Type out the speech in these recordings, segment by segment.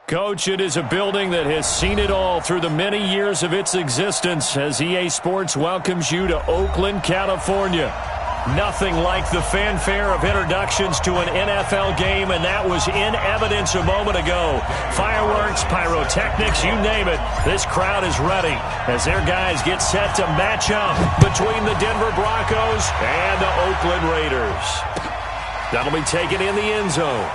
Coach, it is a building that has seen it all through the many years of its existence as EA Sports welcomes you to Oakland, California. Nothing like the fanfare of introductions to an NFL game, and that was in evidence a moment ago. Fireworks, pyrotechnics, you name it. This crowd is ready as their guys get set to match up between the Denver Broncos and the Oakland Raiders. That'll be taken in the end zone.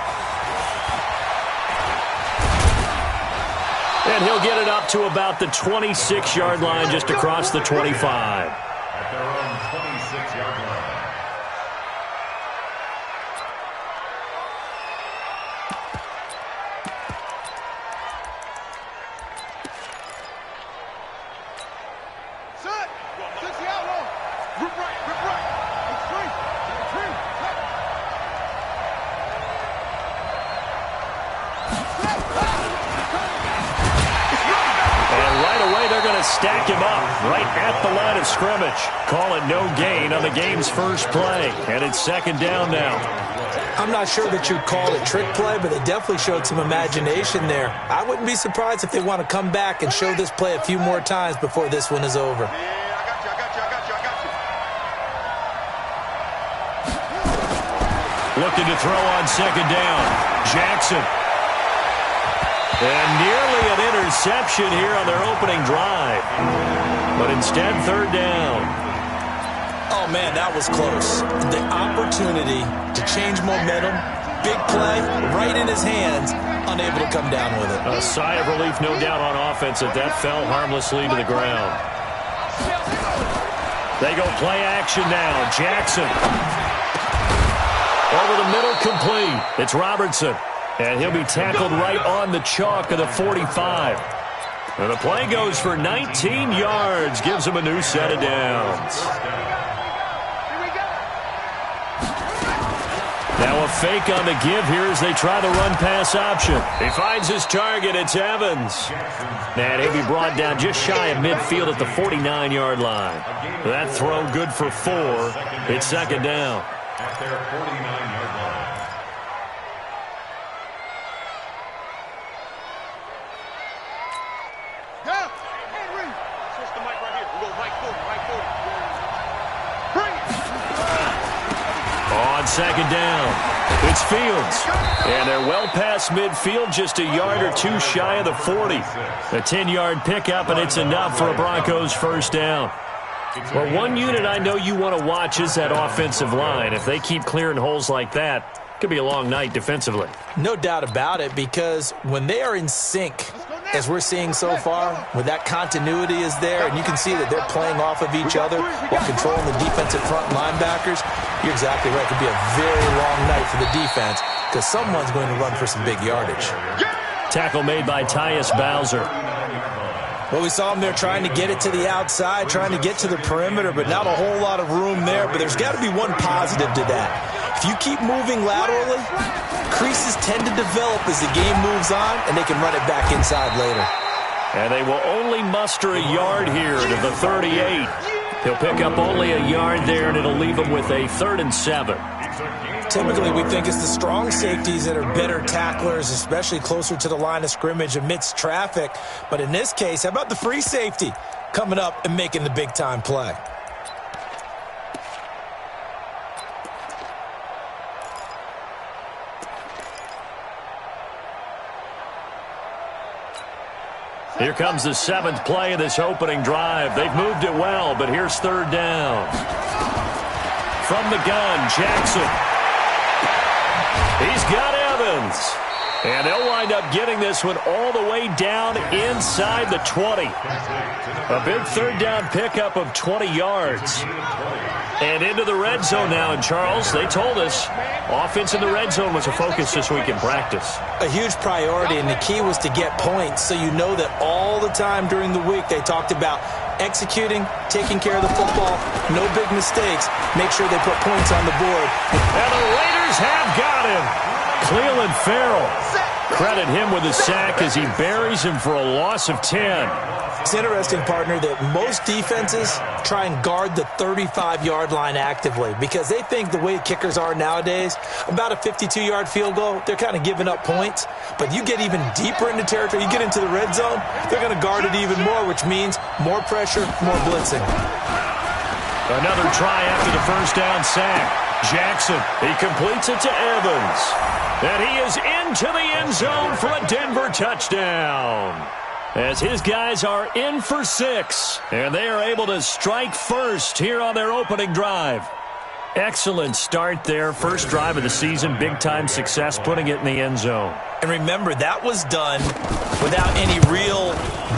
And he'll get it up to about the 26-yard line, just across the 25. At their own 26-yard line. Stack him up right at the line of scrimmage. Call it no gain on the game's first play. And it's second down now. I'm not sure that you'd call it trick play, but they definitely showed some imagination there. I wouldn't be surprised if they want to come back and show this play a few more times before this one is over. Looking to throw on second down. Jackson. And nearly an interception here on their opening drive. But instead, third down. Oh, man, that was close. The opportunity to change momentum, big play, right in his hands, unable to come down with it. A sigh of relief, no doubt, on offense that fell harmlessly to the ground. They go play action now. Jackson. Over the middle, complete. It's Robertson. And he'll be tackled right on the chalk of the 45. And the play goes for 19 yards. Gives him a new set of downs. Now a fake on the give here as they try the run-pass option. He finds his target. It's Evans. And he'll be brought down just shy of midfield at the 49-yard line. That throw good for 4. It's second down. At their 49-yard line. Second down. It's Fields. And they're well past midfield, just a yard or two shy of the 40. A 10-yard pickup, and it's enough for a Broncos first down. Well, one unit I know you want to watch is that offensive line. If they keep clearing holes like that, it could be a long night defensively. No doubt about it, because when they are in sync, as we're seeing so far, when that continuity is there, and you can see that they're playing off of each other while controlling the defensive front linebackers, you're exactly right. It could be a very long night for the defense because someone's going to run for some big yardage. Tackle made by Tyus Bowser. Well, we saw him there trying to get it to the outside, trying to get to the perimeter, but not a whole lot of room there. But there's got to be one positive to that. If you keep moving laterally, creases tend to develop as the game moves on, and they can run it back inside later. And they will only muster a yard here to the 38. He'll pick up only a yard there, and it'll leave him with a 3rd and 7. Typically, we think it's the strong safeties that are better tacklers, especially closer to the line of scrimmage amidst traffic. But in this case, how about the free safety coming up and making the big-time play? Here comes the 7th play of this opening drive. They've moved it well, but here's third down. From the gun, Jackson. He's got Evans. And they'll wind up getting this one all the way down inside the 20. A big third down pickup of 20 yards. And into the red zone now. And, Charles, they told us offense in the red zone was a focus this week in practice. A huge priority, and the key was to get points. So you know that all the time during the week they talked about executing, taking care of the football, no big mistakes. Make sure they put points on the board. And the Raiders have got him. Cleveland Farrell. Credit him with a sack as he buries him for a loss of 10. It's interesting, partner, that most defenses try and guard the 35-yard line actively because they think the way kickers are nowadays, about a 52-yard field goal, they're kind of giving up points. But you get even deeper into territory, you get into the red zone, they're going to guard it even more, which means more pressure, more blitzing. Another try after the first down sack. Jackson, he completes it to Evans. And he is into the end zone for a Denver touchdown. As his guys are in for 6, and they are able to strike first here on their opening drive. Excellent start there. First drive of the season, big-time success, putting it in the end zone. And remember, that was done without any real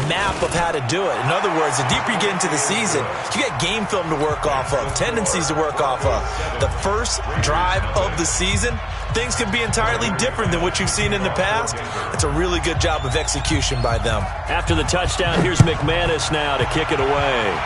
map of how to do it. In other words, the deeper you get into the season, you get game film to work off of, tendencies to work off of. The first drive of the season, things can be entirely different than what you've seen in the past. It's a really good job of execution by them. After the touchdown, here's McManus now to kick it away.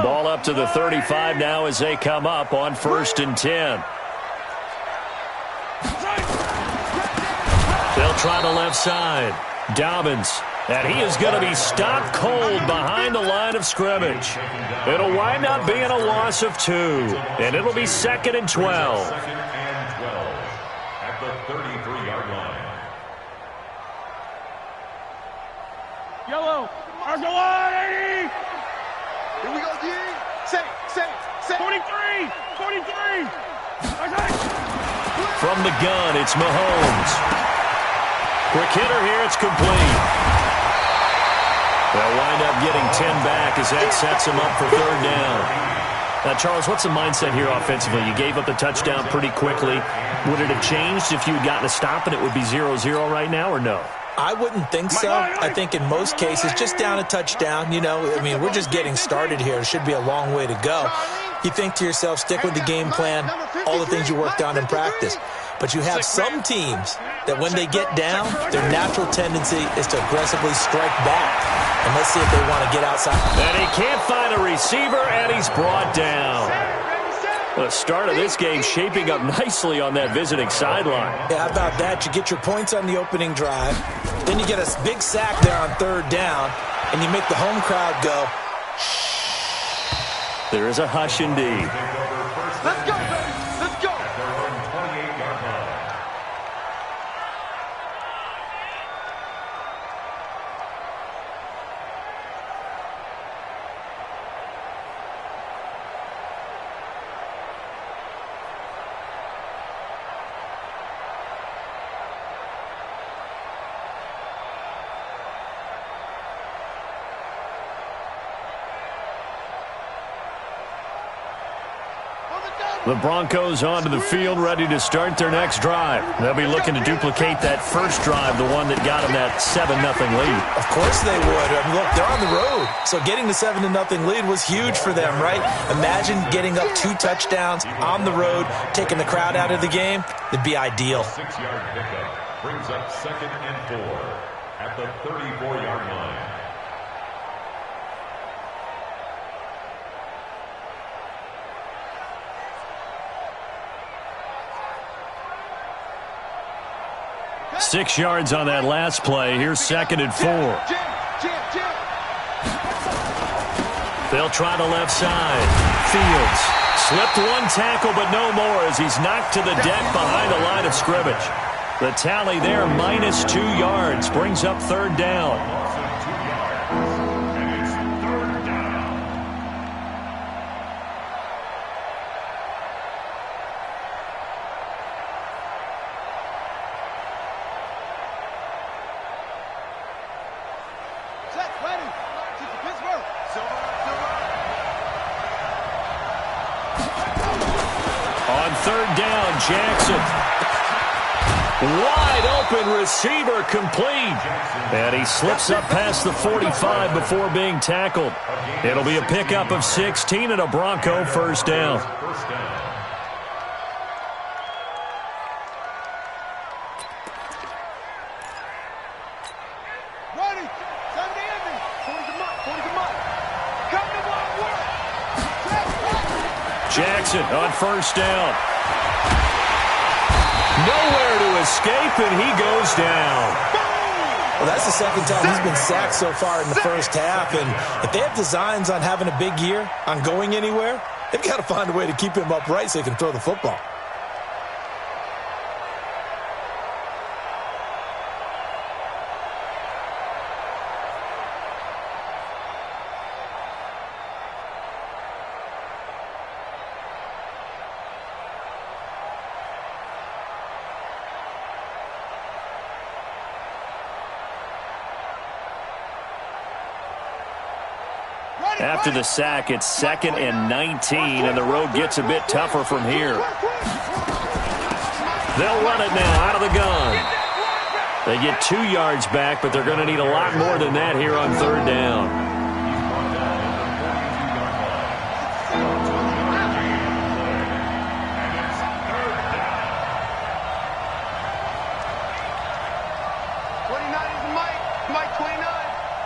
Ball up to the 35 now as they come up on 1st and 10. They'll try the left side. Dobbins, and he is going to be stopped cold behind the line of scrimmage. It'll wind up being a loss of 2, and it'll be 2nd and 12. 2nd and 12 at the 33-yard line. Yellow, Argo on, 80! Here we go, D. Say. 43! From the gun, it's Mahomes. Quick hitter here, it's complete. They'll wind up getting 10 back as that sets them up for 3rd down. Now, Charles, what's the mindset here offensively? You gave up the touchdown pretty quickly. Would it have changed if you had gotten a stop and it would be 0-0 right now, or no? I wouldn't think so. I think in most cases, just down a touchdown, we're just getting started here. It should be a long way to go. You think to yourself, stick with the game plan, all the things you worked on in practice. But you have some teams that when they get down, their natural tendency is to aggressively strike back. And let's see if they want to get outside. And he can't find a receiver, and he's brought down. The start of this game shaping up nicely on that visiting sideline. Yeah, how about that? You get your points on the opening drive. Then you get a big sack there on 3rd down, and you make the home crowd go, shh. There is a hush indeed. Let's go, baby! Let's go! At their own 28-yard line. The Broncos onto the field, ready to start their next drive. They'll be looking to duplicate that first drive, the one that got them that 7-0 lead. Of course they would. Look, they're on the road. So getting the 7-0 lead was huge for them, right? Imagine getting up 2 touchdowns on the road, taking the crowd out of the game. It'd be ideal. 6-yard pickup brings up 2nd and 4 at the 34-yard line. Six yards on that last play. Here's 2nd and 4. They'll try the left side. Fields slipped one tackle, but no more as he's knocked to the deck behind the line of scrimmage. The tally there, minus 2 yards, brings up 3rd down. And it's 3rd down. Set, ready. Pittsburgh. Silver. On 3rd down, Jackson. Wide open receiver complete. And he slips up past the 45 before being tackled. It'll be a pickup of 16 and a Bronco first down. Ready. 70 Andy. 40 to Mike. 40 to Mike. Come to one work. Jackson on first down. Nowhere to escape, and he goes down. Well, that's the second time he's been sacked so far in the first half, and if they have designs on having a big year, on going anywhere, they've got to find a way to keep him upright so he can throw the football. After the sack, it's 2nd and 19, and the road gets a bit tougher from here. They'll run it now out of the gun. They get 2 yards back, but they're going to need a lot more than that here on third down.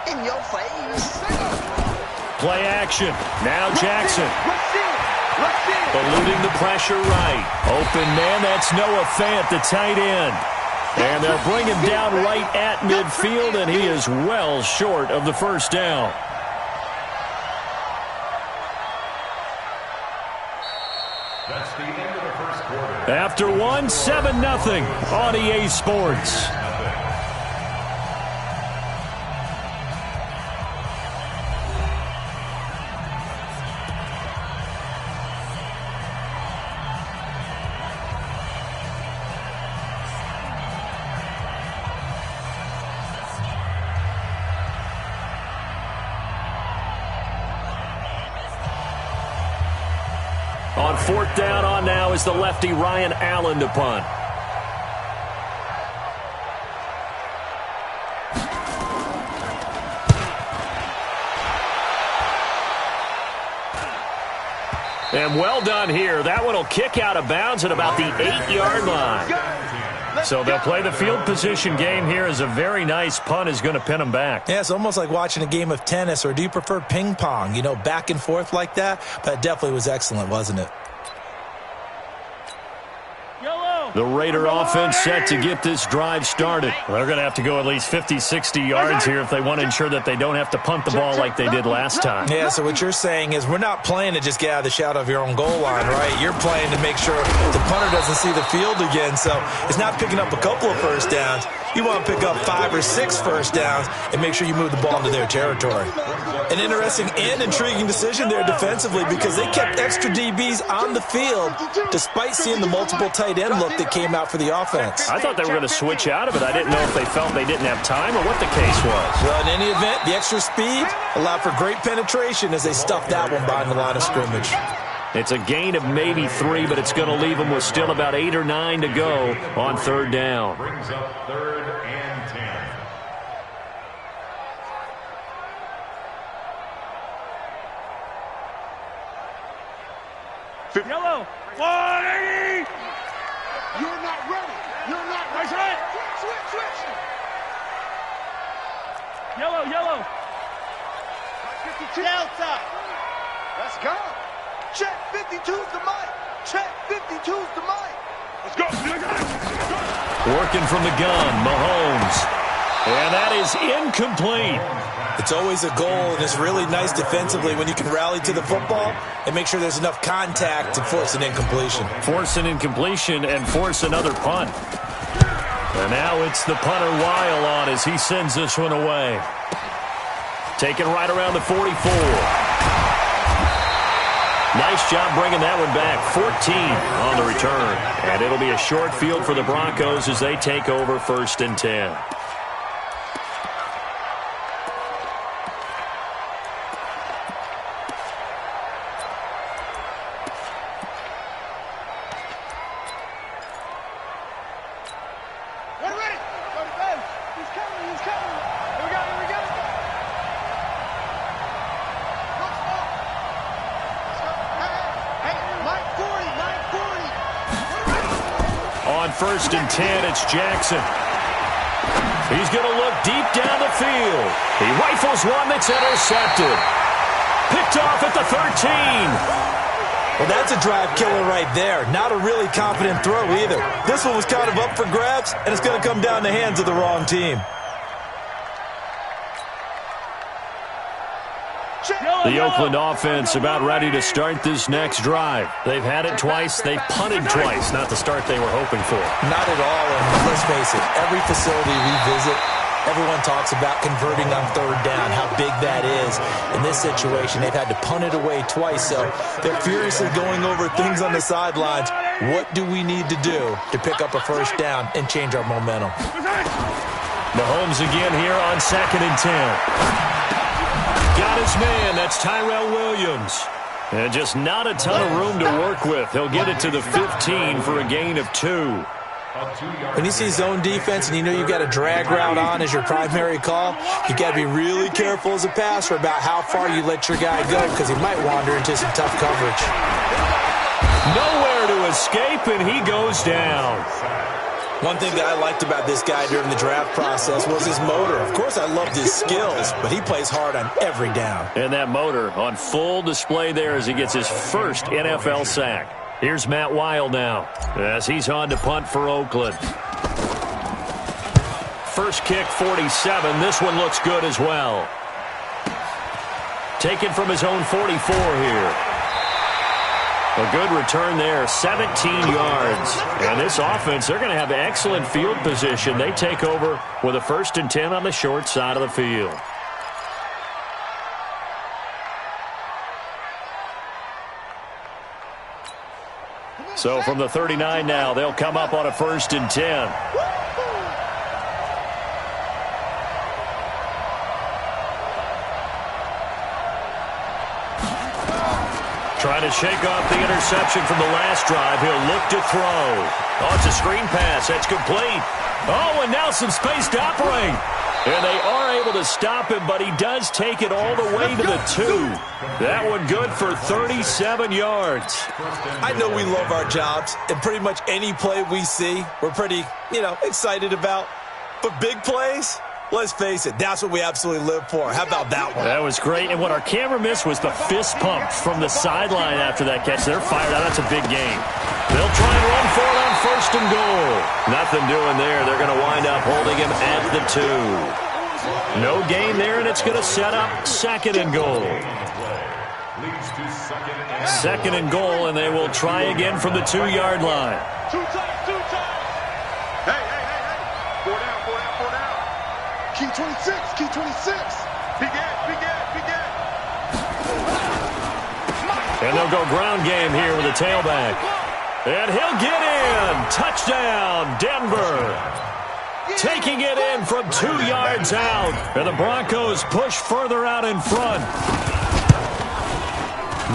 In your face. Play action. Now Jackson. Eluding the pressure right. Open man, that's Noah Fant, the tight end. And they'll bring him down right at midfield, and he is well short of the first down. That's the end of the first quarter. After one, 7-0 on EA Sports. On fourth down on now is the lefty Ryan Allen to punt. And well done here. That one will kick out of bounds at about the 8-yard line. So they'll play the field position game here as a very nice punt is going to pin them back. Yeah, it's almost like watching a game of tennis, or do you prefer ping pong? You know, back and forth like that? But it definitely was excellent, wasn't it? The Raider offense set to get this drive started. They're going to have to go at least 50, 60 yards here if they want to ensure that they don't have to punt the ball like they did last time. Yeah, so what you're saying is we're not playing to just get out of the shadow of your own goal line, right? You're playing to make sure the punter doesn't see the field again. So it's not picking up a couple of first downs. You want to pick up 5 or 6 first downs and make sure you move the ball into their territory. An interesting and intriguing decision there defensively because they kept extra DBs on the field despite seeing the multiple tight end look that came out for the offense. I thought they were going to switch out of it. I didn't know if they felt they didn't have time or what the case was. Well, in any event, the extra speed allowed for great penetration as they stuffed that one behind the line of scrimmage. It's a gain of maybe 3, but it's going to leave them with still about 8 or 9 to go on third down. Brings up 3rd and 10. Yellow. 180. You're not ready. You're not ready. Right. Switch. Yellow. 52. Delta. Let's go. Check 52's the mic. Check 52's the mic. Let's go. Working from the gun, Mahomes. And that is incomplete. It's always a goal, and it's really nice defensively when you can rally to the football and make sure there's enough contact to force an incompletion. Force an incompletion and force another punt. And now it's the punter Weil on as he sends this one away. Taken right around the 44. Nice job bringing that one back. 14 on the return. And it'll be a short field for the Broncos as they take over 1st and 10. On 1st and 10, it's Jackson. He's going to look deep down the field. He rifles one that's intercepted. Picked off at the 13. Well, that's a drive killer right there. Not a really confident throw either. This one was kind of up for grabs, and it's going to come down the hands of the wrong team. The Oakland offense about ready to start this next drive. They've had it twice. They've punted twice. Not the start they were hoping for. Not at all, and let's face it, every facility we visit, everyone talks about converting on 3rd down, how big that is. In this situation, they've had to punt it away twice, so they're furiously going over things on the sidelines. What do we need to do to pick up a 1st down and change our momentum? Mahomes again here on 2nd and 10. Got his man. That's Tyrell Williams. And just not a ton of room to work with. He'll get it to the 15 for a gain of 2. When you see zone defense and you know you've got a drag route on as your primary call, you got to be really careful as a passer about how far you let your guy go because he might wander into some tough coverage. Nowhere to escape, and he goes down. One thing that I liked about this guy during the draft process was his motor. Of course, I loved his skills, but he plays hard on every down. And that motor on full display there as he gets his first NFL sack. Here's Matt Weil now as he's on to punt for Oakland. First kick, 47. This one looks good as well. Taken from his own 44 here. A good return there, 17 yards. And this offense, they're going to have excellent field position. They take over with a 1st and 10 on the short side of the field. So from the 39 now, they'll come up on a 1st and 10. Trying to shake off the interception from the last drive. He'll look to throw. Oh, it's a screen pass. That's complete. Oh, and now some space to operate. And they are able to stop him, but he does take it all the way to the 2. That one good for 37 yards. I know we love our jobs, and pretty much any play we see, we're pretty, excited about. But big plays, let's face it, that's what we absolutely live for. How about that one? That was great. And what our camera missed was the fist pump from the sideline after that catch. They're fired out. That's a big game. They'll try and run for it on 1st and goal. Nothing doing there. They're going to wind up holding him at the 2. No gain there, and it's going to set up 2nd and goal. 2nd and goal, and they will try again from the 2-yard line. Two times. Hey. 4 down. Key 26. Big end. And they'll go ground game here with a tailback. And he'll get in. Touchdown, Denver. Taking it in from 2 yards out. And the Broncos push further out in front.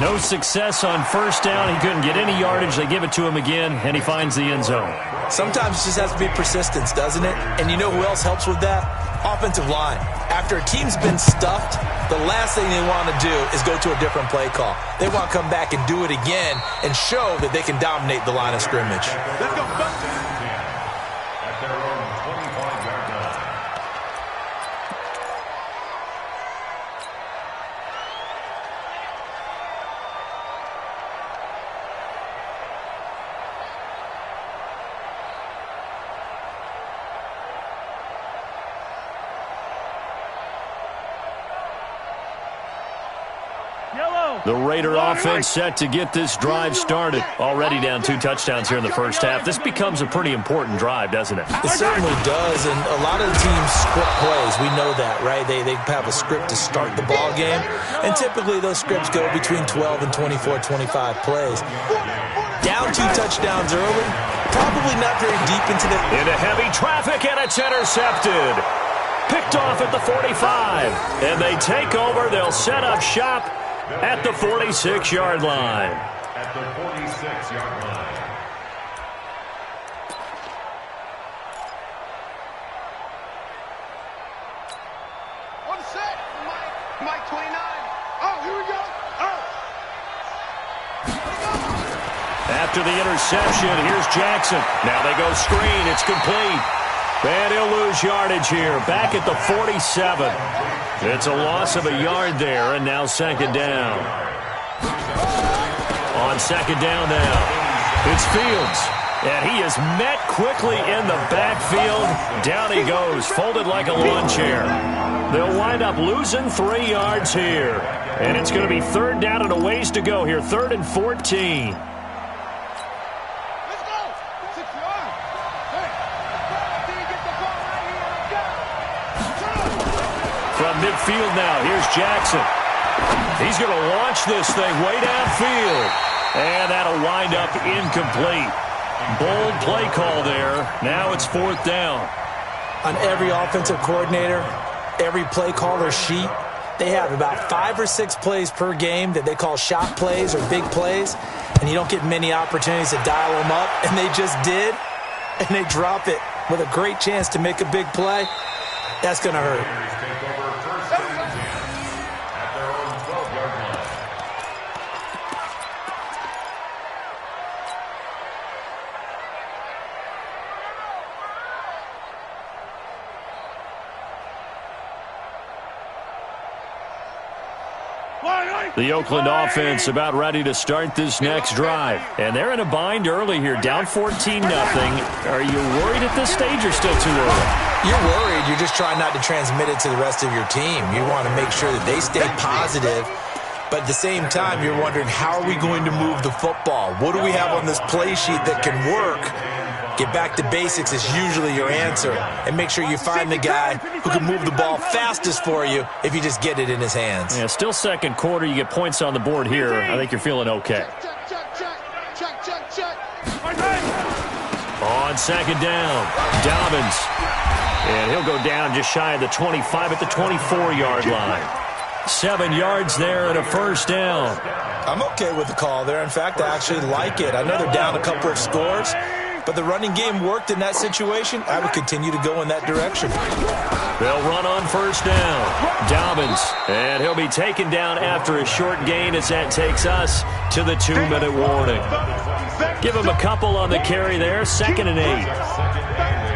No success on 1st down. He couldn't get any yardage. They give it to him again, and he finds the end zone. Sometimes it just has to be persistence, doesn't it? And you know who else helps with that? Offensive line. After a team's been stuffed, the last thing they want to do is go to a different play call. They want to come back and do it again and show that they can dominate the line of scrimmage. Let's go. At their own 25-yard line. The Raider offense set to get this drive started. Already down 2 touchdowns here in the first half. This becomes a pretty important drive, doesn't it? It certainly does, and a lot of the teams script plays. We know that, right? They have a script to start the ball game, and typically those scripts go between 12 and 24, 25 plays. Down 2 touchdowns early, probably not very deep into the... Into heavy traffic, and it's intercepted. Picked off at the 45, and they take over. They'll set up shop at the 46-yard line. At the 46-yard line. Mike 29. Oh, here we go. Oh. After the interception, here's Jackson. Now they go screen. It's complete. And he'll lose yardage here. Back at the 47. It's a loss of a yard there, and now second down. On second down now, it's Fields. And he is met quickly in the backfield. Down he goes, folded like a lawn chair. They'll wind up losing 3 yards here. And it's going to be third down and a ways to go here. 3rd and 14. From midfield now, here's Jackson. He's going to launch this thing way downfield. And that'll wind up incomplete. Bold play call there. Now it's 4th down. On every offensive coordinator, every play caller sheet, they have about 5 or 6 plays per game that they call shot plays or big plays, and you don't get many opportunities to dial them up, and they just did, and they drop it with a great chance to make a big play. That's going to hurt. The Oakland offense about ready to start this next drive. And they're in a bind early here, down 14-0. Are you worried at this stage or still too early? You're worried. You're just trying not to transmit it to the rest of your team. You want to make sure that they stay positive. But at the same time, you're wondering, how are we going to move the football? What do we have on this play sheet that can work? Get back to basics is usually your answer. And make sure you find the guy who can move the ball fastest for you if you just get it in his hands. Yeah, still second quarter. You get points on the board here. I think you're feeling okay. On second down, Dobbins. And he'll go down just shy of the 25 at the 24-yard line. 7 yards there and a first down. I'm okay with the call there. In fact, I actually like it. I know they're down a couple of scores, but the running game worked in that situation. I would continue to go in that direction. They'll run on first down. Dobbins. And he'll be taken down after a short gain as that takes us to the 2-minute warning. Give him a couple on the carry there. 2nd and 8.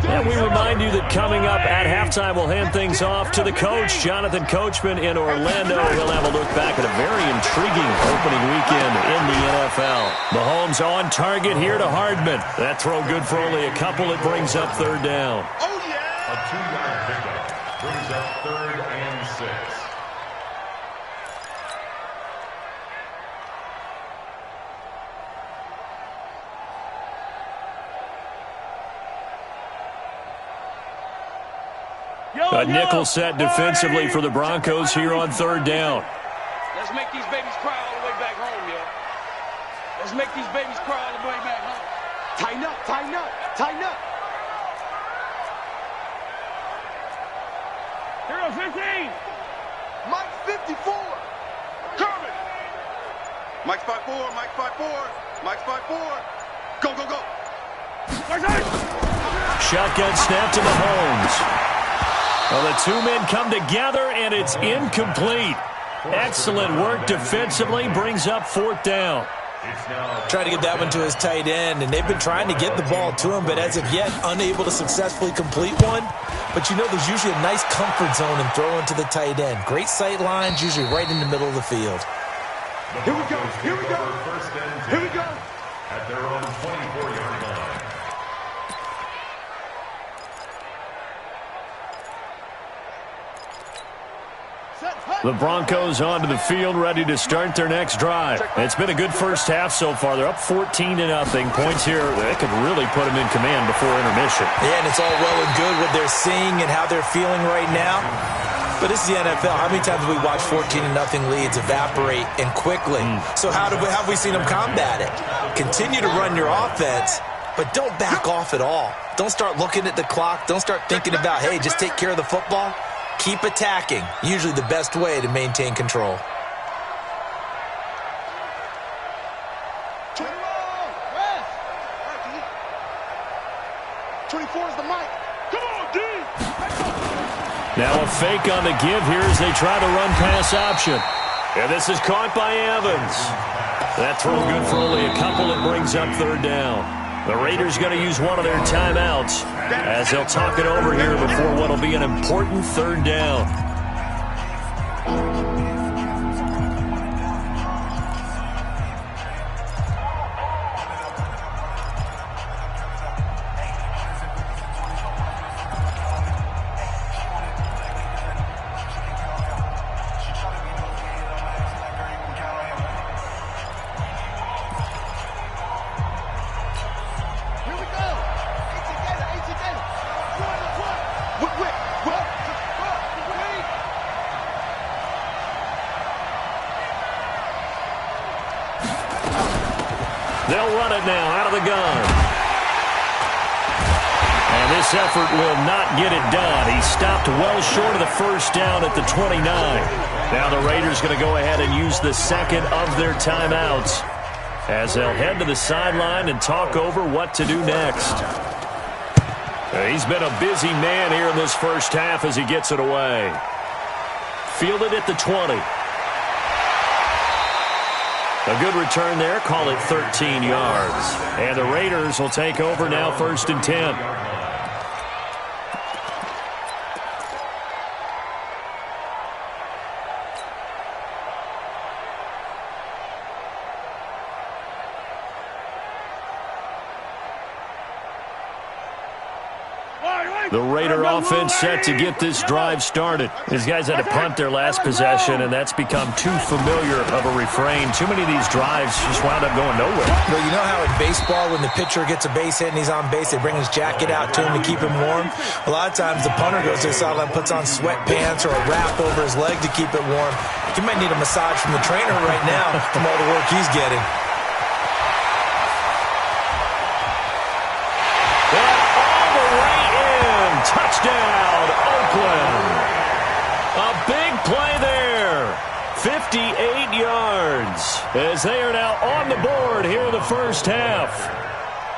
And we remind you that coming up at halftime, we'll hand things off to the coach, Jonathan Coachman in Orlando. He'll have a look back at a very intriguing opening weekend in the NFL. Mahomes on target here to Hardman. That throw good for only a couple. It brings up third down. Oh, yeah! A 2-yard pickup brings up 3rd and 6. A nickel set defensively for the Broncos here on third down. Let's make these babies cry all the way back home, yo. Let's make these babies cry all the way back home. Tighten up, tighten up, tighten up. Hero 15. Mike 54. Coming. Mike's 5-4, Mike's 5-4, Mike's 5-4. Go, go, go. Shotgun snap to Mahomes. Well, the 2 men come together, and it's incomplete. Excellent work defensively, brings up 4th down. Trying to get that one to his tight end, and they've been trying to get the ball to him, but as of yet, unable to successfully complete one. But you know there's usually a nice comfort zone in throwing to the tight end. Great sight lines, usually right in the middle of the field. Here we go, here we go, here we go. At their own 24-yard line. The Broncos onto the field, ready to start their next drive. It's been a good first half so far. They're up 14-0. Points here, that could really put them in command before intermission. Yeah, and it's all well and good what they're seeing and how they're feeling right now. But this is the NFL. How many times have we watched 14-0 leads evaporate and quickly? So how have we seen them combat it? Continue to run your offense, but don't back off at all. Don't start looking at the clock. Don't start thinking about, hey, just take care of the football. Keep attacking. Usually the best way to maintain control. 24 is the mic. Come on, D. Now a fake on the give here as they try the run pass option. And this is caught by Evans. That throw good for only a couple. It brings up third down. The Raiders going to use one of their timeouts as they'll talk it over here before what will be an important third down. They'll run it now out of the gun. And this effort will not get it done. He stopped well short of the first down at the 29. Now the Raiders going to go ahead and use the second of their timeouts as they'll head to the sideline and talk over what to do next. He's been a busy man here in this first half as he gets it away. Fielded at the 20. A good return there. Call it 13 yards. And the Raiders will take over now, 1st and 10. The Raider offense set to get this drive started. These guys had to punt their last possession, and that's become too familiar of a refrain. Too many of these drives just wound up going nowhere. Well, you know how in baseball, when the pitcher gets a base hit and he's on base, they bring his jacket out to him to keep him warm? A lot of times the punter goes to the sideline, puts on sweatpants or a wrap over his leg to keep it warm. He might need a massage from the trainer right now from all the work he's getting. Touchdown, Oakland. A big play there. 58 yards as they are now on the board here in the first half.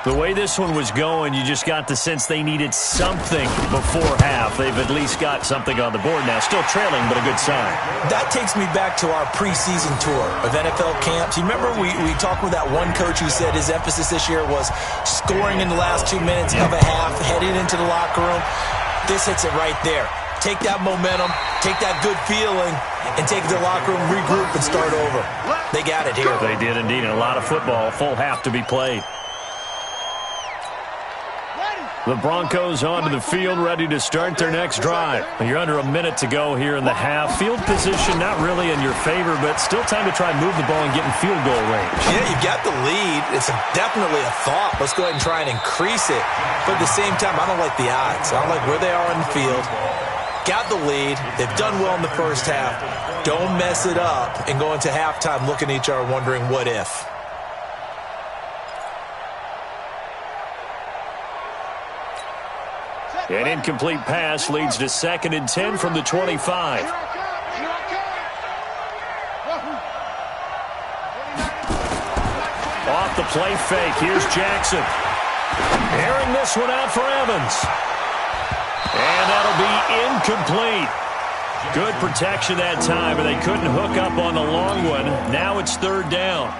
The way this one was going, you just got the sense they needed something before half. They've at least got something on the board now. Still trailing, but a good sign. That takes me back to our preseason tour of NFL camps. You remember we talked with that one coach who said his emphasis this year was scoring in the last 2 minutes of a half, heading into the locker room. This hits it right there. Take that momentum, take that good feeling, and take it to the locker room, regroup, and start over. They got it here. They did indeed, and a lot of football, full half to be played. The Broncos onto the field, ready to start their next drive. You're under a minute to go here in the half. Field position not really in your favor, but still time to try and move the ball and get in field goal range. Yeah, you've got the lead. It's definitely a thought. Let's go ahead and try and increase it. But at the same time, I don't like the odds. I don't like where they are on the field. Got the lead. They've done well in the first half. Don't mess it up and go into halftime looking at each other wondering what if. An incomplete pass leads to 2nd and 10 from the 25. Off the play fake. Here's Jackson. Airing this one out for Evans. And that'll be incomplete. Good protection that time, but they couldn't hook up on the long one. Now it's 3rd down.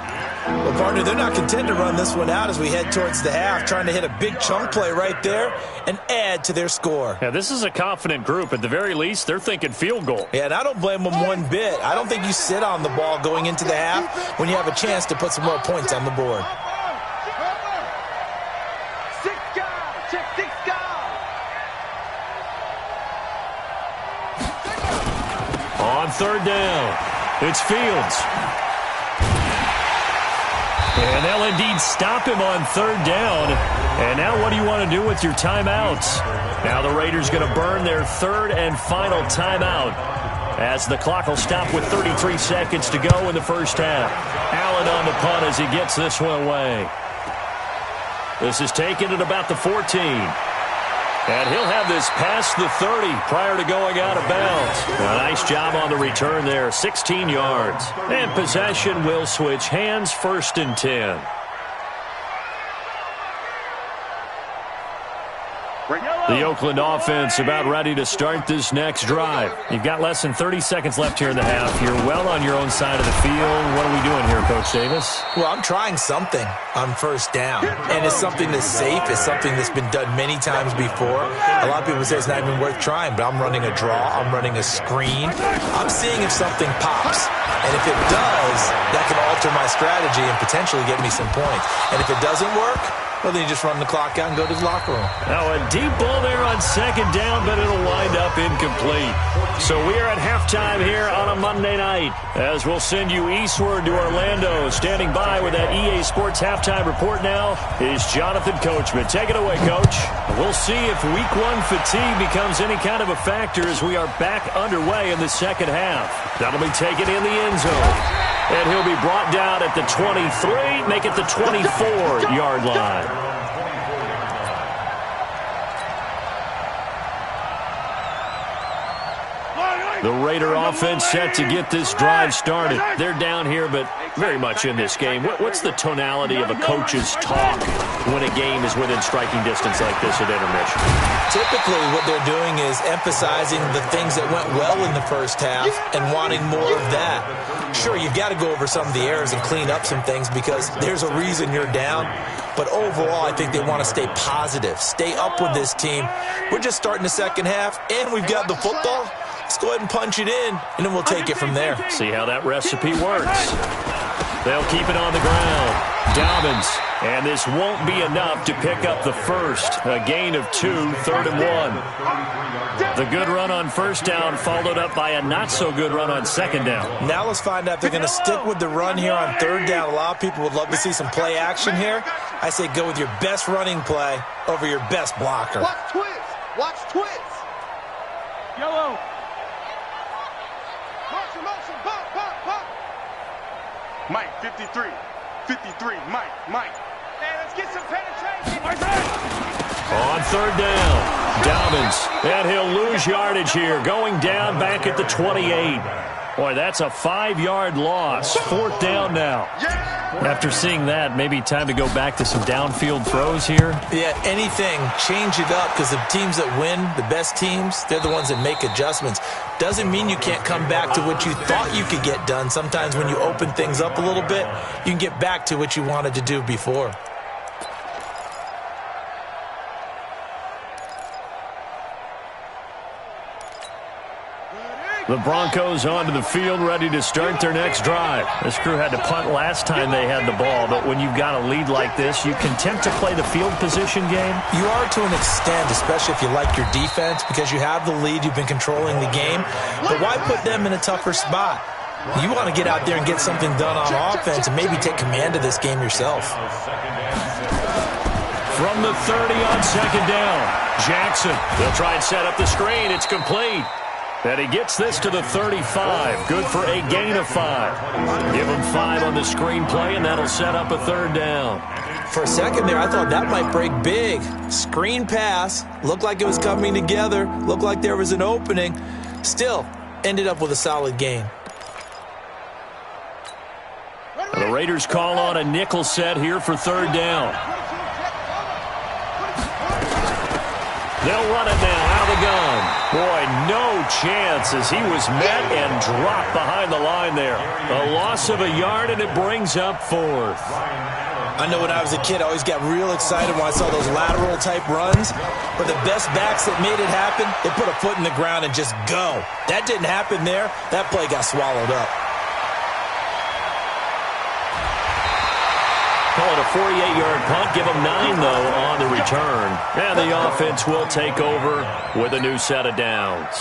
Well, partner, they're not content to run this one out as we head towards the half, trying to hit a big chunk play right there and add to their score. Yeah, this is a confident group. At the very least, they're thinking field goal. Yeah, and I don't blame them one bit. I don't think you sit on the ball going into the half when you have a chance to put some more points on the board. On 3rd down, it's Fields. And they'll indeed stop him on 3rd down. And now what do you want to do with your timeouts? Now the Raiders going to burn their 3rd and final timeout as the clock will stop with 33 seconds to go in the first half. Allen on the punt as he gets this one away. This is taken at about the 14. And he'll have this past the 30 prior to going out of bounds. A nice job on the return there, 16 yards. And possession will switch hands, 1st and 10. Bring it The Oakland offense about ready to start this next drive. You've got less than 30 seconds left here in the half. You're well on your own side of the field. What are we doing here, Coach Davis? Well, I'm trying something on first down, and it's something that's safe. It's something that's been done many times before. A lot of people say it's not even worth trying, but I'm running a draw. I'm running a screen. I'm seeing if something pops, and if it does, that can alter my strategy and potentially get me some points. And if it doesn't work, well, then you just run the clock out and go to the locker room. Now a deep ball there on second down, but it'll wind up incomplete. So we are at halftime here on a Monday night, as we'll send you eastward to Orlando. Standing by with that EA Sports halftime report now is Jonathan Coachman. Take it away, Coach. We'll see if Week 1 fatigue becomes any kind of a factor as we are back underway in the second half. That'll be taken in the end zone. And he'll be brought down at the 23, make it the 24-yard line. The Raider offense set to get this drive started. They're down here, but very much in this game. What's the tonality of a coach's talk when a game is within striking distance like this at intermission? Typically, what they're doing is emphasizing the things that went well in the first half and wanting more of that. Sure, you've got to go over some of the errors and clean up some things because there's a reason you're down. But overall, I think they want to stay positive, stay up with this team. We're just starting the second half, and we've got the football. Let's go ahead and punch it in, and then we'll take it from there. See how that recipe works. They'll keep it on the ground. Dobbins, and this won't be enough to pick up the first. A gain of 2, 3rd and 1. The good run on first down followed up by a not-so-good run on second down. Now let's find out if they're going to stick with the run here on third down. A lot of people would love to see some play action here. I say go with your best running play over your best blocker. Watch twist. Watch twist. Yellow. Motion, pop, pop, pop. Mike, 53. 53, Mike. Hey, let's get some penetration. On third down, Dobbins, and he'll lose yardage here, going down back at the 28. Boy, that's a 5-yard loss. 4th down now. After seeing that, maybe time to go back to some downfield throws here. Yeah, anything. Change it up because the teams that win, the best teams, they're the ones that make adjustments. Doesn't mean you can't come back to what you thought you could get done. Sometimes when you open things up a little bit, you can get back to what you wanted to do before. The Broncos onto the field, ready to start their next drive. This crew had to punt last time they had the ball, but when you've got a lead like this, you can tempt to play the field position game. You are to an extent, especially if you like your defense, because you have the lead, you've been controlling the game. But why put them in a tougher spot? You want to get out there and get something done on offense and maybe take command of this game yourself. From the 30 on second down, Jackson. They'll try and set up the screen. It's complete. And he gets this to the 35. Good for a gain of 5. Give him 5 on the screen play, and that'll set up a 3rd down. For a second there, I thought that might break big. Screen pass. Looked like it was coming together. Looked like there was an opening. Still, ended up with a solid gain. The Raiders call on a nickel set here for 3rd down. They'll run it now out of the gun. Boy, no chance as he was met and dropped behind the line there. A loss of a yard, and it brings up 4th. I know when I was a kid, I always got real excited when I saw those lateral-type runs. But the best backs that made it happen, they put a foot in the ground and just go. That didn't happen there. That play got swallowed up. Call it a 48-yard punt. Give them 9, though, on the return. And the offense will take over with a new set of downs.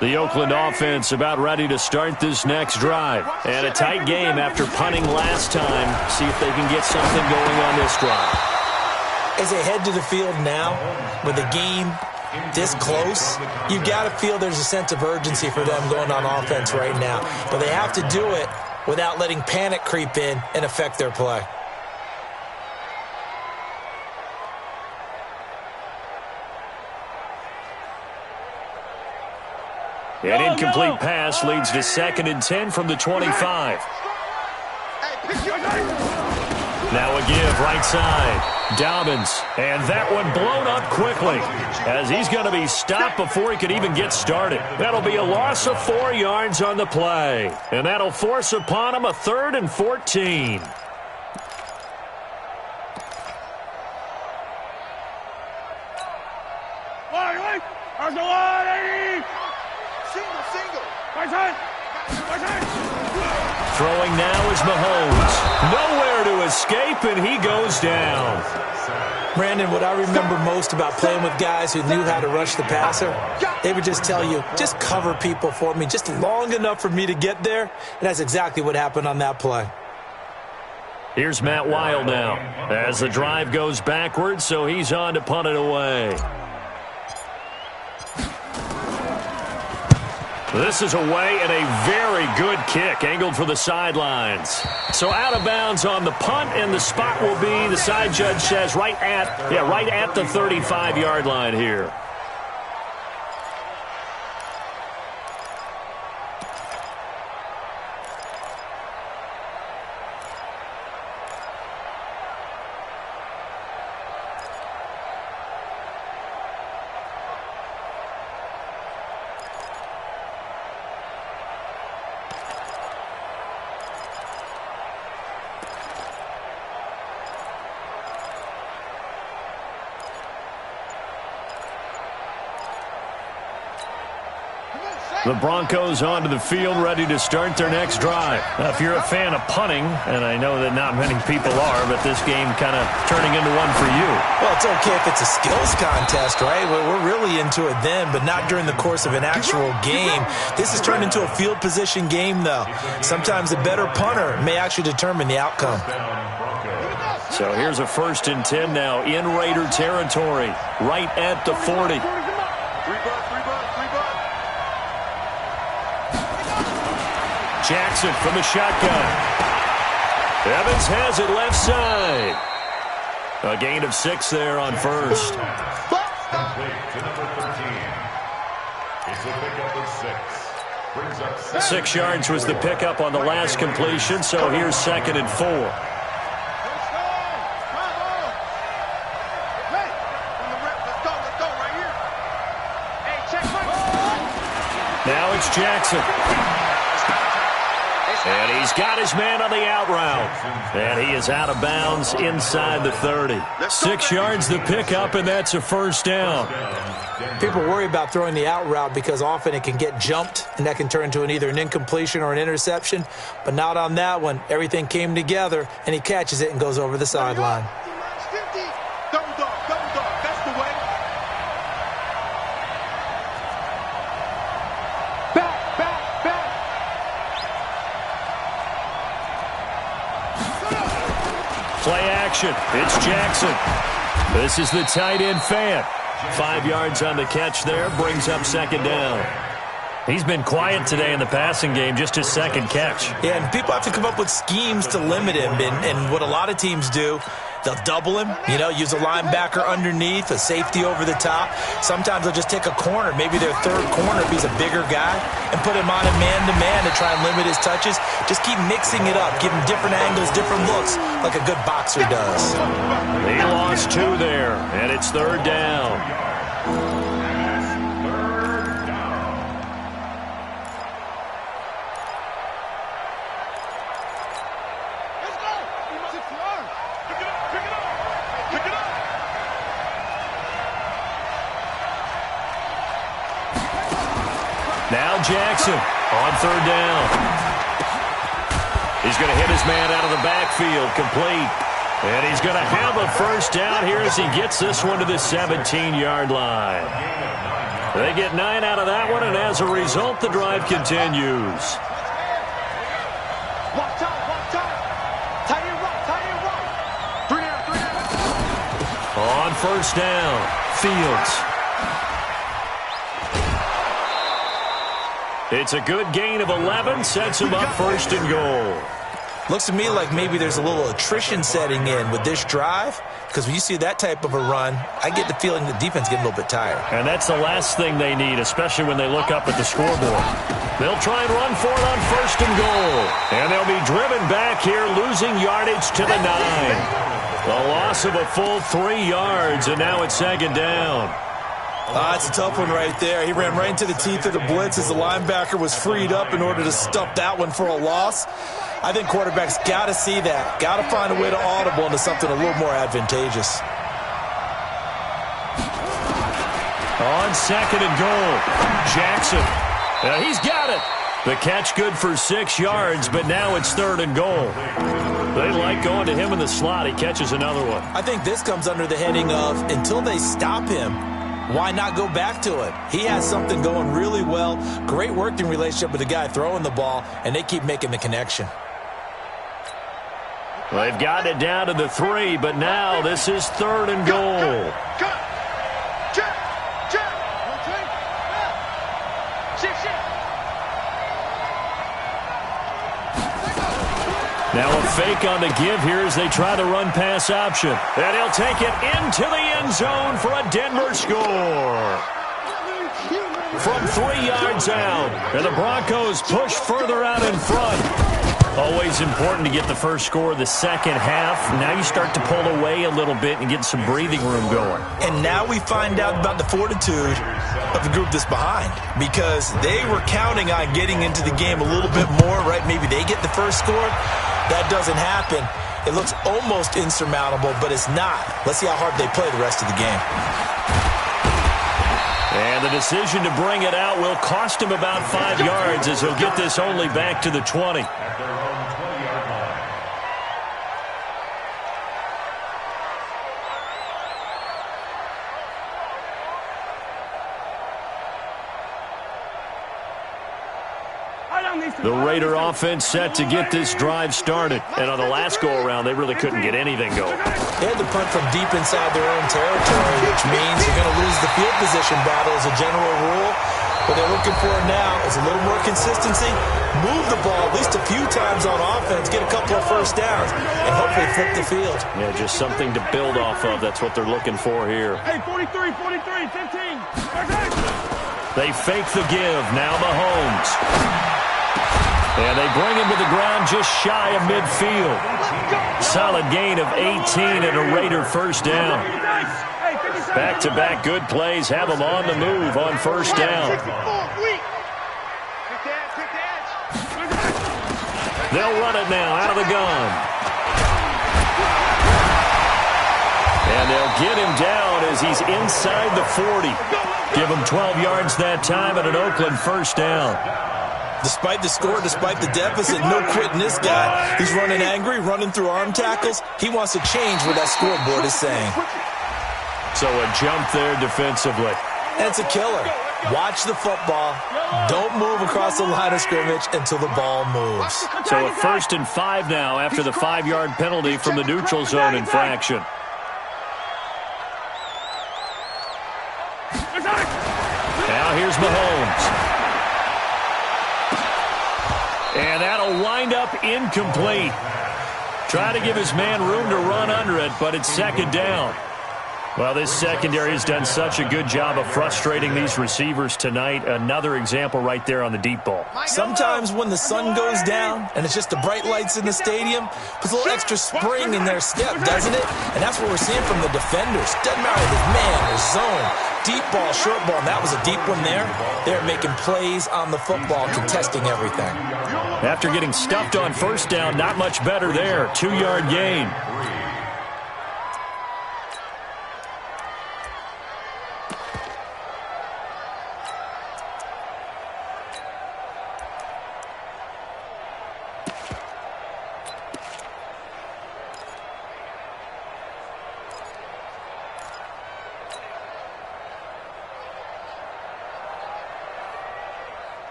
The Oakland offense about ready to start this next drive. And a tight game after punting last time. See if they can get something going on this drive. As they head to the field now, with the game this close, you've got to feel there's a sense of urgency for them going on offense right now. But they have to do it without letting panic creep in and affect their play. An incomplete pass leads to 2nd and 10 from the 25. Now a give right side. Dobbins. And that one blown up quickly as he's going to be stopped before he could even get started. That'll be a loss of 4 yards on the play. And that'll force upon him a 3rd and 14. Throwing now is Mahomes. Nowhere to escape, and he goes down. Brandon, what I remember most about playing with guys who knew how to rush the passer, they would just tell you, just cover people for me, just long enough for me to get there. And that's exactly what happened on that play. Here's Matt Weil now as the drive goes backwards, so he's on to punt it away. This is away and a very good kick angled for the sidelines. So out of bounds on the punt, and the spot will be, the side judge says, right at the 35-yard line here. The Broncos onto the field, ready to start their next drive. Now, if you're a fan of punting, and I know that not many people are, but this game kind of turning into one for you. Well, it's okay if it's a skills contest, right? We're really into it then, but not during the course of an actual game. This has turned into a field position game, though. Sometimes the better punter may actually determine the outcome. So here's a 1st and 10 now in Raider territory, right at the 40. Jackson from the shotgun. Evans has it left side. A gain of 6 there on 1st. Complete to number 13. It's a pickup of 6. Brings up 6 yards was the pickup on the last completion, so here's 2nd and 4. Now it's Jackson. And he's got his man on the out route. And he is out of bounds inside the 30. 6 yards the pickup, and that's a 1st down. People worry about throwing the out route because often it can get jumped, and that can turn into either an incompletion or an interception. But not on that one. Everything came together, and he catches it and goes over the sideline. Double dog, that's the way. Play action. It's Jackson. This is the tight end fan. 5 yards on the catch there. Brings up 2nd down. He's been quiet today in the passing game, just his 2nd catch. Yeah, and people have to come up with schemes to limit him. And what a lot of teams do, they'll double him, use a linebacker underneath, a safety over the top. Sometimes they'll just take a corner, maybe their 3rd corner if he's a bigger guy, and put him on a man-to-man to try and limit his touches. Just keep mixing it up, give him different angles, different looks, like a good boxer does. He lost 2 there, and it's 3rd down. Now Jackson on 3rd down. He's going to hit his man out of the backfield, complete. And he's going to have a 1st down here as he gets this one to the 17-yard line. They get 9 out of that one, and as a result, the drive continues. On 1st down, Fields. It's a good gain of 11, sets him up 1st and goal. Looks to me like maybe there's a little attrition setting in with this drive, because when you see that type of a run, I get the feeling the defense getting a little bit tired. And that's the last thing they need, especially when they look up at the scoreboard. They'll try and run for it on 1st and goal. And they'll be driven back here, losing yardage to the 9. The loss of a full 3 yards, and now it's 2nd down. It's a tough one right there. He ran right into the teeth of the blitz as the linebacker was freed up in order to stuff that one for a loss. I think quarterbacks got to see that. Got to find a way to audible into something a little more advantageous. On 2nd and goal, Jackson. He's got it. The catch good for 6 yards, but now it's 3rd and goal. They like going to him in the slot. He catches another one. I think this comes under the heading of, until they stop him, why not go back to it? He has something going really well. Great working relationship with the guy throwing the ball, and they keep making the connection. Well, they've got it down to the 3, but now this is 3rd and goal. Now a fake on the give here as they try to run pass option. And he'll take it into the end zone for a Denver score. From 3 yards out. And the Broncos push further out in front. Always important to get the first score of the second half. Now you start to pull away a little bit and get some breathing room going. And now we find out about the fortitude of the group that's behind, because they were counting on getting into the game a little bit more, right? Maybe they get the first score. That doesn't happen. It looks almost insurmountable, but it's not. Let's see how hard they play the rest of the game. And the decision to bring it out will cost him about 5 yards as he'll get this only back to the 20. At their own 20-yard line. The Raider offense set to get this drive started. And on the last go-around, they really couldn't get anything going. They had to punt from deep inside their own territory, which means you're going to lose the field position battle as a general rule. What they're looking for now is a little more consistency, move the ball at least a few times on offense, get a couple of first downs, and hopefully flip the field. Yeah, just something to build off of. That's what they're looking for here. Hey, 43, 43, 15. They fake the give. Now Mahomes. And they bring him to the ground just shy of midfield. Solid gain of 18 and a Raider first down. Back-to-back good plays have them on the move on first down. They'll run it now out of the gun. And they'll get him down as he's inside the 40. Give him 12 yards that time and an Oakland first down. Despite the score, despite the deficit, no quitting this guy. He's running angry, running through arm tackles. He wants to change what that scoreboard is saying. So a jump there defensively. And it's a killer. Watch the football. Don't move across the line of scrimmage until the ball moves. So a 1st and 5 now after the 5-yard penalty from the neutral zone infraction. Now here's Mahomes. And that'll wind up incomplete. Try to give his man room to run under it, but it's 2nd down. Well, this secondary has done such a good job of frustrating these receivers tonight. Another example right there on the deep ball. Sometimes when the sun goes down and it's just the bright lights in the stadium, puts a little extra spring in their step, doesn't it? And that's what we're seeing from the defenders. Doesn't matter if it's man or zone, deep ball, short ball, and that was a deep one there. They're making plays on the football, contesting everything. After getting stuffed on first down, not much better there. 2-yard gain.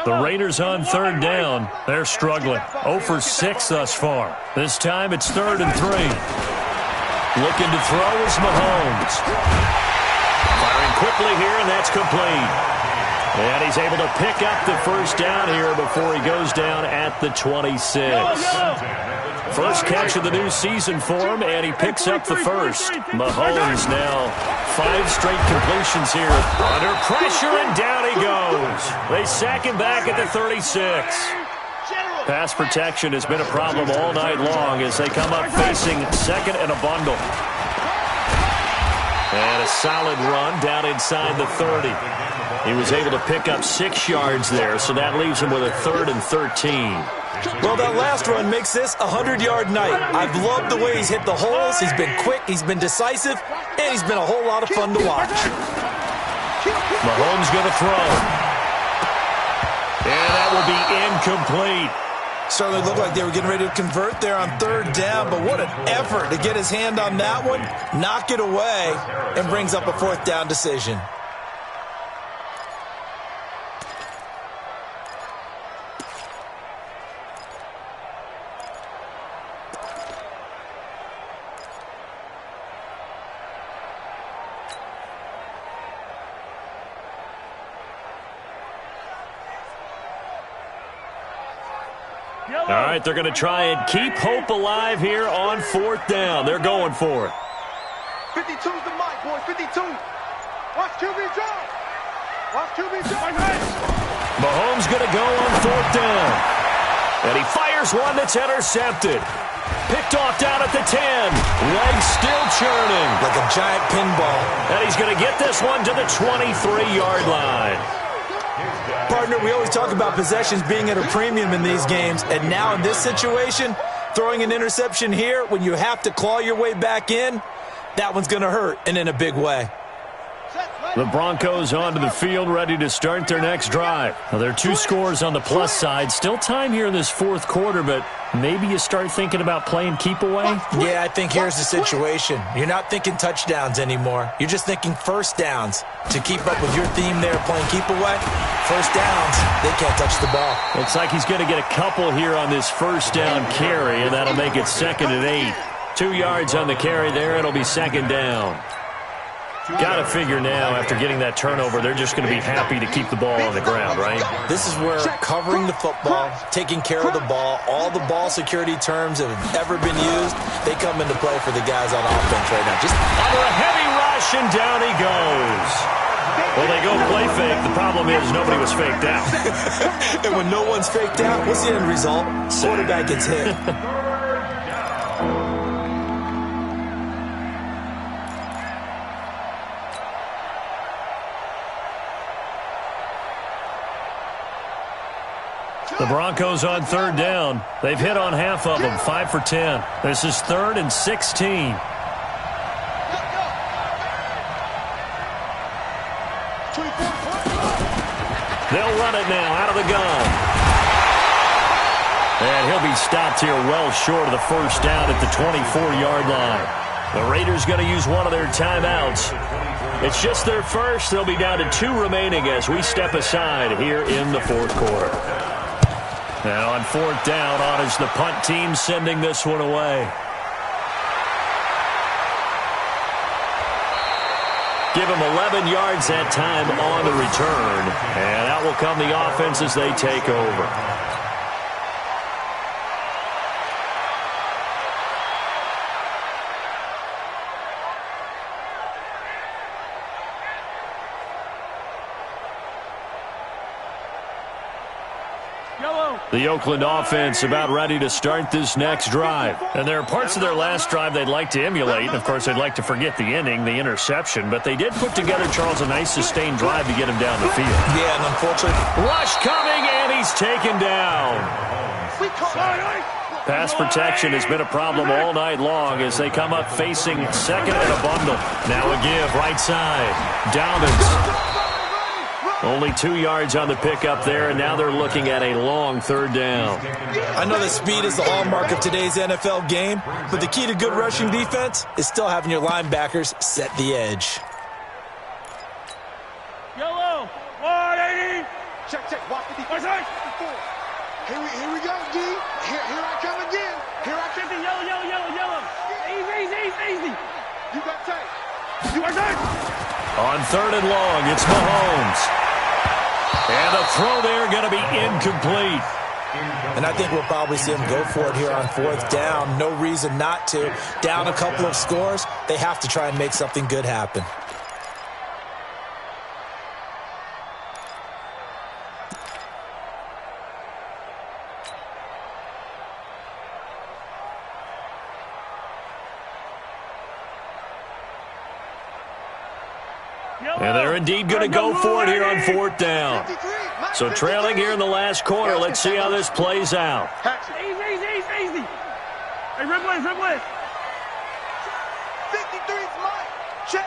The Raiders on 3rd down. They're struggling. 0 for 6 thus far. This time it's 3rd and 3. Looking to throw is Mahomes. Firing quickly here, and that's complete. And he's able to pick up the first down here before he goes down at at the 26. First catch of the new season for him, and he picks up the first. Mahomes now 5 straight completions here. Under pressure, and down he goes. They sack him back at the 36. Pass protection has been a problem all night long as they come up facing second and a bundle. And a solid run down inside the 30. He was able to pick up 6 yards there, so that leaves him with a 3rd and 13. Well, that last run makes this a 100-yard night. I've loved the way he's hit the holes. He's been quick, he's been decisive, and he's been a whole lot of fun to watch. Mahomes going to throw. And that will be incomplete. Certainly looked like they were getting ready to convert there on 3rd down, but what an effort to get his hand on that one, knock it away, and brings up a 4th down decision. All right, they're going to try and keep hope alive here on 4th down. They're going for it. 52's the mic, boys. 52. Watch QB drive. Watch QB drive. Mahomes going to go on 4th down. And he fires one that's intercepted. Picked off down at the 10. Legs still churning. Like a giant pinball. And he's going to get this one to the 23-yard line. Partner, we always talk about possessions being at a premium in these games, and now in this situation, throwing an interception here when you have to claw your way back in, that one's going to hurt, and in a big way. The Broncos onto the field, ready to start their next drive. Now, there are 2 scores on the plus side. Still time here in this 4th quarter, but maybe you start thinking about playing keep away? Yeah, I think here's the situation. You're not thinking touchdowns anymore. You're just thinking first downs. To keep up with your theme there, playing keep away, first downs, they can't touch the ball. Looks like he's going to get a couple here on this first down carry, and that'll make it 2nd and 8. 2 yards on the carry there. It'll be 2nd down. Got to figure now, after getting that turnover, they're just going to be happy to keep the ball on the ground, right? This is where covering the football, taking care of the ball, all the ball security terms that have ever been used, they come into play for the guys on offense right now. Just under a heavy rush, and down he goes. Well, they go play fake. The problem is nobody was faked out. And when no one's faked out, what's the end result? Quarterback gets hit. The Broncos on 3rd down. They've hit on half of them, 5 for 10. This is 3rd and 16. They'll run it now out of the gun. And he'll be stopped here well short of the first down at the 24-yard line. The Raiders going to use one of their timeouts. It's just their first. They'll be down to 2 remaining as we step aside here in the 4th quarter. Now on 4th down, on is the punt team sending this one away. Give them 11 yards that time on the return. And out will come the offense as they take over. The Oakland offense about ready to start this next drive. And there are parts of their last drive they'd like to emulate. And, of course, they'd like to forget the ending, the interception. But they did put together, Charles, a nice sustained drive to get him down the field. Yeah, and unfortunately, rush coming, and he's taken down. Pass protection has been a problem all night long as they come up facing second and a bundle. Now a give, right side. Dalvin. Only 2 yards on the pickup there, and now they're looking at a long 3rd down. I know that speed is the hallmark of today's NFL game, but the key to good rushing defense is still having your linebackers set the edge. Yellow, 180. Check, watch the defense. Here we go, D. Here I come again. Here I come. Yellow. Easy. You got tape. You are done. On 3rd and long, it's Mahomes. And the throw there going to be incomplete. And I think we'll probably see them go for it here on 4th down. No reason not to. Down a couple of scores, they have to try and make something good happen. And they're indeed going to go for it here on 4th down. So trailing here in the last quarter. Let's see how this plays out. Easy. Hey, Ripley. 53's Mike. Check.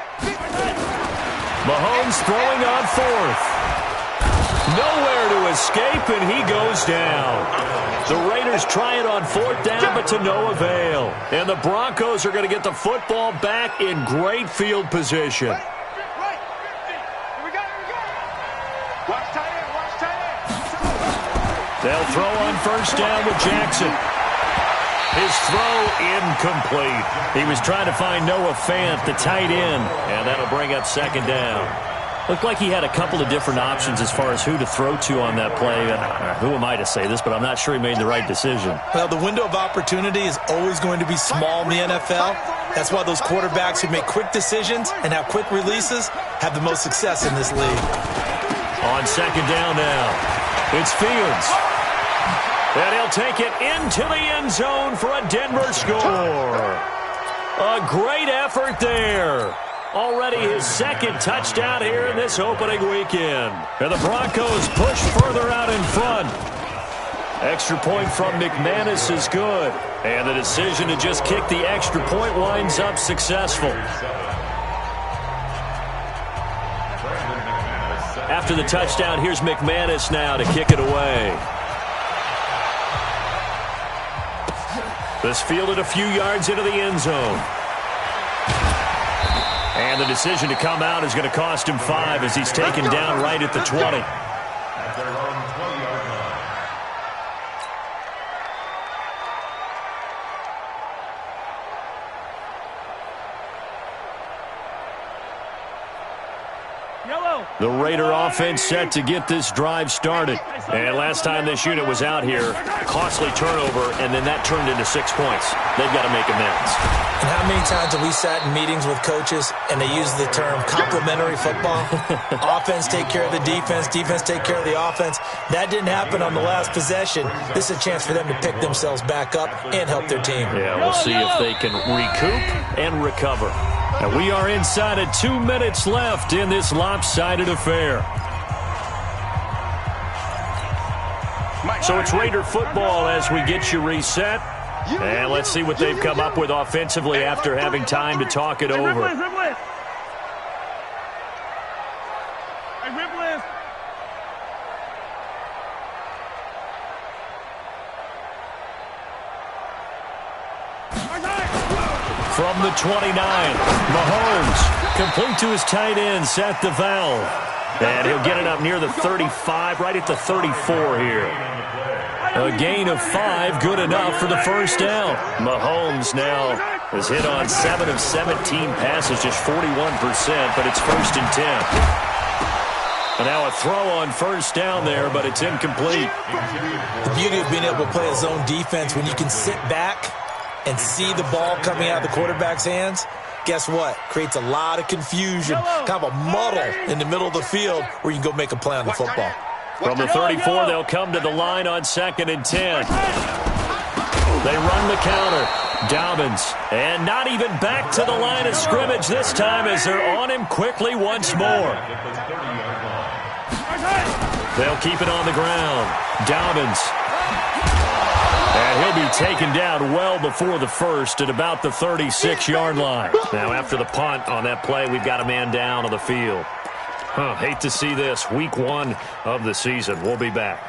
Mahomes throwing on 4th. Nowhere to escape, and he goes down. The Raiders try it on 4th down, but to no avail. And the Broncos are going to get the football back in great field position. They'll throw on 1st down with Jackson. His throw incomplete. He was trying to find Noah Fant, the tight end, and that'll bring up 2nd down. Looked like he had a couple of different options as far as who to throw to on that play. Who am I to say this, but I'm not sure he made the right decision. Well, the window of opportunity is always going to be small in the NFL. That's why those quarterbacks who make quick decisions and have quick releases have the most success in this league. On 2nd down now, it's Fields. And he'll take it into the end zone for a Denver score. A great effort there. Already his 2nd touchdown here in this opening weekend. And the Broncos push further out in front. Extra point from McManus is good. And the decision to just kick the extra point winds up successful. After the touchdown, here's McManus now to kick it away. This fielded a few yards into the end zone. And the decision to come out is going to cost him 5 as he's taken down right at the 20. At their own 20-yard line. The Raider offense set to get this drive started. And last time this unit was out here, costly turnover, and then that turned into 6 points. They've got to make amends. And how many times have we sat in meetings with coaches and they use the term complementary football? Offense take care of the defense, defense take care of the offense. That didn't happen on the last possession. This is a chance for them to pick themselves back up and help their team. Yeah, we'll see if they can recoup and recover. And we are inside of 2 minutes left in this lopsided affair. So it's Raider football as we get you reset. And let's see what they've come up with offensively after having time to talk it over. From the 29, Mahomes, complete to his tight end, Seth DeVal. And he'll get it up near the 35, right at the 34 here. A gain of 5, good enough for the first down. Mahomes now has hit on 7 of 17 passes, just 41%, but it's 1st and 10. And now a throw on first down there, but it's incomplete. The beauty of being able to play a zone defense when you can sit back and see the ball coming out of the quarterback's hands, guess what? Creates a lot of confusion, kind of a muddle in the middle of the field where you can go make a play on the football. From the 34, they'll come to the line on 2nd and 10. They run the counter. Dobbins, and not even back to the line of scrimmage this time as they're on him quickly once more. They'll keep it on the ground. Dobbins. And he'll be taken down well before the first at about the 36-yard line. Now, after the punt on that play, we've got a man down on the field. Hate to see this. Week 1 of the season. We'll be back.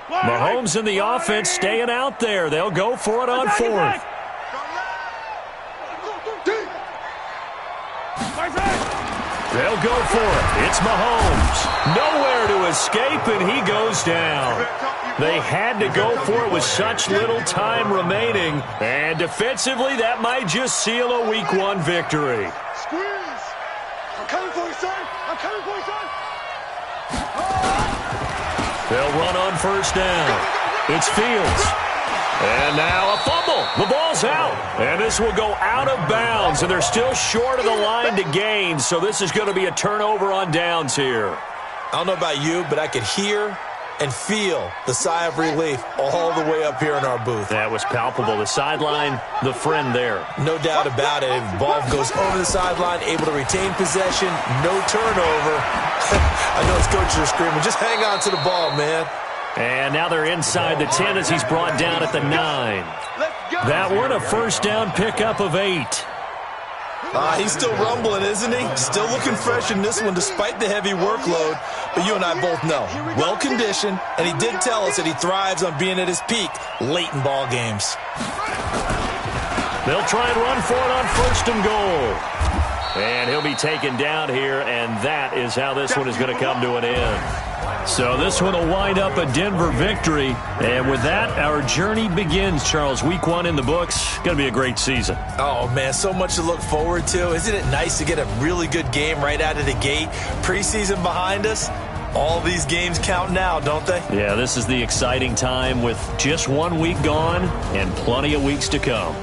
Mahomes and the offense staying out there. They'll go for it on 4th. They'll go for it. It's Mahomes. Nowhere to escape, and he goes down. They had to go for it with such little time remaining, and And defensively, that might just seal a Week 1 victory. Squeeze. I'm coming for you, son. I'm coming for you, son. They'll run on first down. It's Fields. And now a fumble. The ball's out. And this will go out of bounds. And they're still short of the line to gain. So this is going to be a turnover on downs here. I don't know about you, but I could hear and feel the sigh of relief all the way up here in our booth. That was palpable. The sideline, the friend there. No doubt about it. If the ball goes over the sideline, able to retain possession, no turnover. I know his coaches are screaming, just hang on to the ball, man. And now they're inside the 10 as he's brought down at the 9. That one a first down pickup of 8. He's still rumbling, isn't he? Still looking fresh in this one despite the heavy workload. But you and I both know, well-conditioned, and he did tell us that he thrives on being at his peak late in ball games. They'll try and run for it on first and goal. And he'll be taken down here, and that is how this one is going to come to an end. So this one will wind up a Denver victory. And with that, our journey begins, Charles. Week 1 in the books. Going to be a great season. Oh, man, so much to look forward to. Isn't it nice to get a really good game right out of the gate? Preseason behind us. All these games count now, don't they? Yeah, this is the exciting time with just 1 week gone and plenty of weeks to come.